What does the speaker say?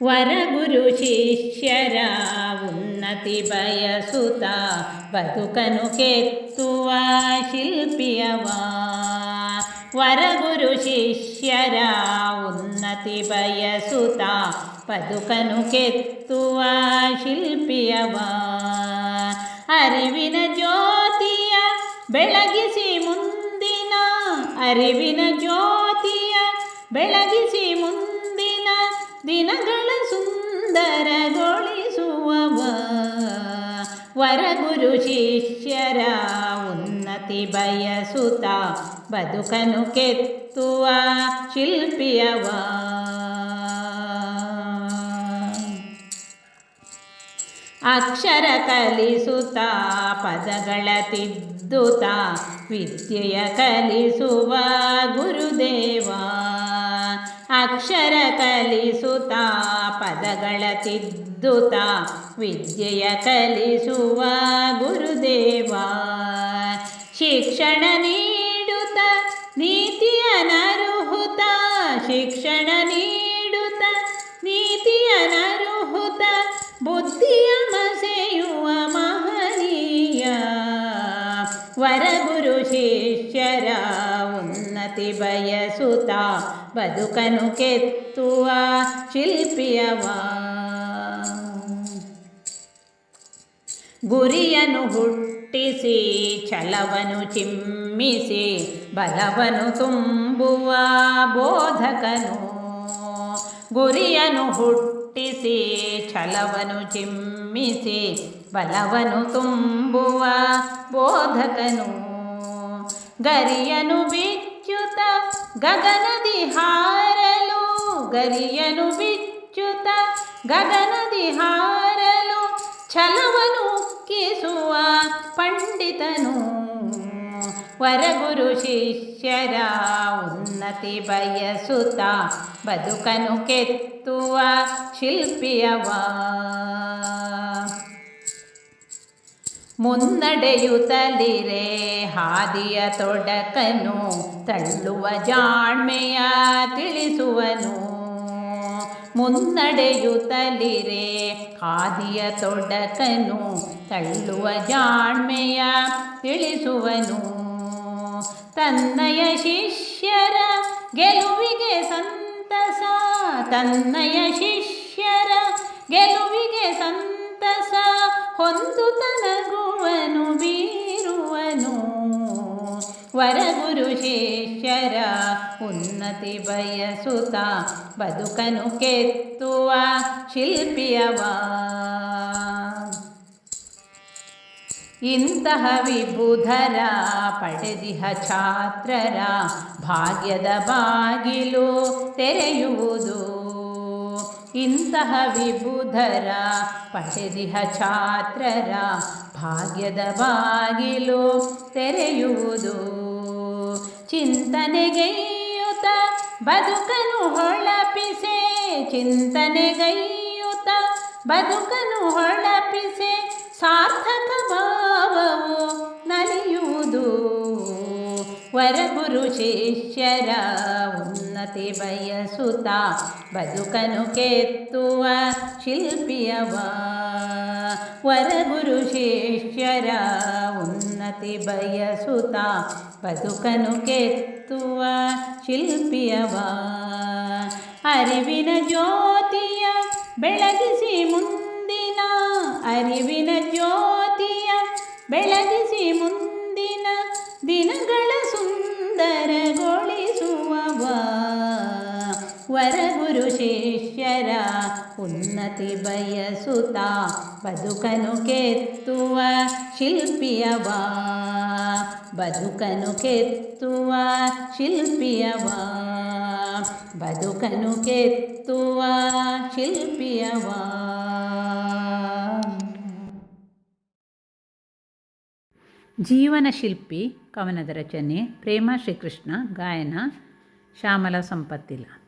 ವರಗುರು ಶಿಷ್ಯರ ಉನ್ನತಿ ಬಯಸುತ್ತ ಬದುಕನು ಕೆತ್ತುವ ಶಿಲ್ಪಿಯವ. ವರಗುರು ಶಿಷ್ಯರ ಉನ್ನತಿ ಬಯಸುತ್ತ ಬದುಕನು ಕೆತ್ತುವ ಶಿಲ್ಪಿಯವ. ಅರಿವಿನ ಜ್ಯೋತಿಯ ಬೆಳಗಿಸಿ ಮುಂದಿನ, ಅರಿವಿನ ಜ್ಯೋತಿಯ ಬೆಳಗಿಸಿ ಮುಂದಿನ ದಿನಗಳ ಸುಂದರಗೊಳಿಸುವವ. ವರಗುರು ಶಿಷ್ಯರ ಉನ್ನತಿ ಬಯಸುತ್ತ ಬದುಕನು ಕೆತ್ತುವ ಶಿಲ್ಪಿಯವ. ಅಕ್ಷರ ಕಲಿಸುತ್ತ ಪದಗಳ ತಿದ್ದುತ್ತ ವಿದ್ಯೆಯ ಕಲಿಸುವ ಗುರುದೇವ. ಅಕ್ಷರ ಕಲಿಸುತ್ತ ಪದಗಳ ತಿದ್ದುತ್ತ ವಿದ್ಯೆಯ ಕಲಿಸುವ ಗುರುದೇವ. ಶಿಕ್ಷಣ ನೀಡುತ್ತ ನೀತಿಯ ನರುಹುತ, ಶಿಕ್ಷಣ ನೀಡುತ್ತ ನೀತಿಯ ನರುಹುತ ಬುದ್ಧಿಯ ಮಸೆಯುವ ಮಹನೀಯ. ವರಗುರು ಶಿಷ್ಯರ ಉನ್ನತಿ ಬಯಸುತ್ತ ಬದುಕನು ಕೆತ್ತುವ ಶಿಲ್ಪಿಯವ. ಗುರಿಯನ್ನು ಹುಟ್ಟಿಸಿ ಛಲವನ್ನು ಚಿಮ್ಮಿಸಿ ಬಲವನ್ನು ತುಂಬುವ ಬೋಧಕನು. ಗುರಿಯನ್ನು ಹುಟ್ಟಿಸಿ ಛಲವನ್ನು ಚಿಮ್ಮಿಸಿ ಬಲವನ್ನು ತುಂಬುವ ಬೋಧಕನು. ಗರಿಯನು ಬಿಚ್ಚುತ್ತ ಗಗನದಿ ಹಾರಲು, ಗರಿಯನು ಬಿಚ್ಚುತ್ತ ಗಗನದಿ ಹಾರಲು ಛಲವನ್ನು ಉಕ್ಕಿಸುವ ಪಂಡಿತನು. ವರಗುರು ಶಿಷ್ಯರ ಉನ್ನತಿ ಬಯಸುತ್ತ ಬದುಕನು ಕೆತ್ತುವ ಶಿಲ್ಪಿಯವ. ಮುನ್ನಡೆಯುತ್ತಲಿರೆ ಹಾದಿಯ ತೊಡಕನು ತಳ್ಳುವ ಜಾಣ್ಮೆಯ ತಿಳಿಸುವನು. ಮುನ್ನಡೆಯುತ್ತಲಿರೆ ಹಾದಿಯ ತೊಡಕನು ತಳ್ಳುವ ಜಾಣ್ಮೆಯ ತಿಳಿಸುವನು. ತನ್ನಯ ಶಿಷ್ಯರ ಗೆಲುವಿಗೆ ಸಂತಸ, ತನ್ನಯ ಶಿಷ್ಯರ ಗೆಲುವಿಗೆ ಸಂತಸ ಹೊಂದುತ್ತ ನಗುವನು ಬೀರುವನು. ವರಗುರು ಶಿಷ್ಯರ ಉನ್ನತಿ ಬಯಸುತ್ತ ಬದುಕನು ಕೆತ್ತುವ ಶಿಲ್ಪಿಯವ. ಇಂತಹ ವಿಬುಧರ ಪಡೆದಿಹ ಛಾತ್ರರ ಭಾಗ್ಯದ ಬಾಗಿಲು ತೆರೆಯುವುದು. ಇಂತಹ ವಿಬುಧರ ಪಡೆದಿಹ ಛಾತ್ರರ ಭಾಗ್ಯದ ಬಾಗಿಲು ತೆರೆಯುವುದು. ಚಿಂತನೆಗೈಯುತ ಬದುಕನು ಹೊಳಪಿಸೆ, ಚಿಂತನೆಗೈಯುತ ಬದುಕನು ಹೊಳಪಿಸೆ ಸಾರ್ಥಕ ಭಾವವು ನಲಿಯುವುದು. ವರಗುರು ಶಿಷ್ಯರ ಉನ್ನತಿ ಬಯಸುತ್ತ ಬದುಕನು ಕೆತ್ತುವ ಶಿಲ್ಪಿಯವ. ವರಗುರು ಶಿಷ್ಯರ ಉನ್ನತಿ ಬಯಸುತ್ತ ಬದುಕನು ಕೆತ್ತುವ ಶಿಲ್ಪಿಯವ. ಅರಿವಿನ ಜ್ಯೋತಿಯ ಬೆಳಗಿಸಿ ಮುಂದಿನ, ಅರಿವಿನ ಜ್ಯೋತಿಯ ಬೆಳಗಿಸಿ ಮುಂದಿನ ದಿನಗಳ ಸುಂದರಗೊಳಿಸುವವ. ವರಗುರು ಶಿಷ್ಯರ ಉನ್ನತಿ ಬಯಸುತ್ತ ಬದುಕನು ಕೆತ್ತುವ ಶಿಲ್ಪಿಯವ. ಬದುಕನು ಕೆತ್ತುವ ಶಿಲ್ಪಿಯವ. ಬದುಕನು ಕೆತ್ತುವ ಶಿಲ್ಪಿಯವ. ಜೀವನ ಶಿಲ್ಪಿ ಕವನದ ರಚನೆ ಪ್ರೇಮ ಶ್ರೀಕೃಷ್ಣ. ಗಾಯನ ಶ್ಯಾಮಲಾ ಸಂಪತ್ತಿಲ.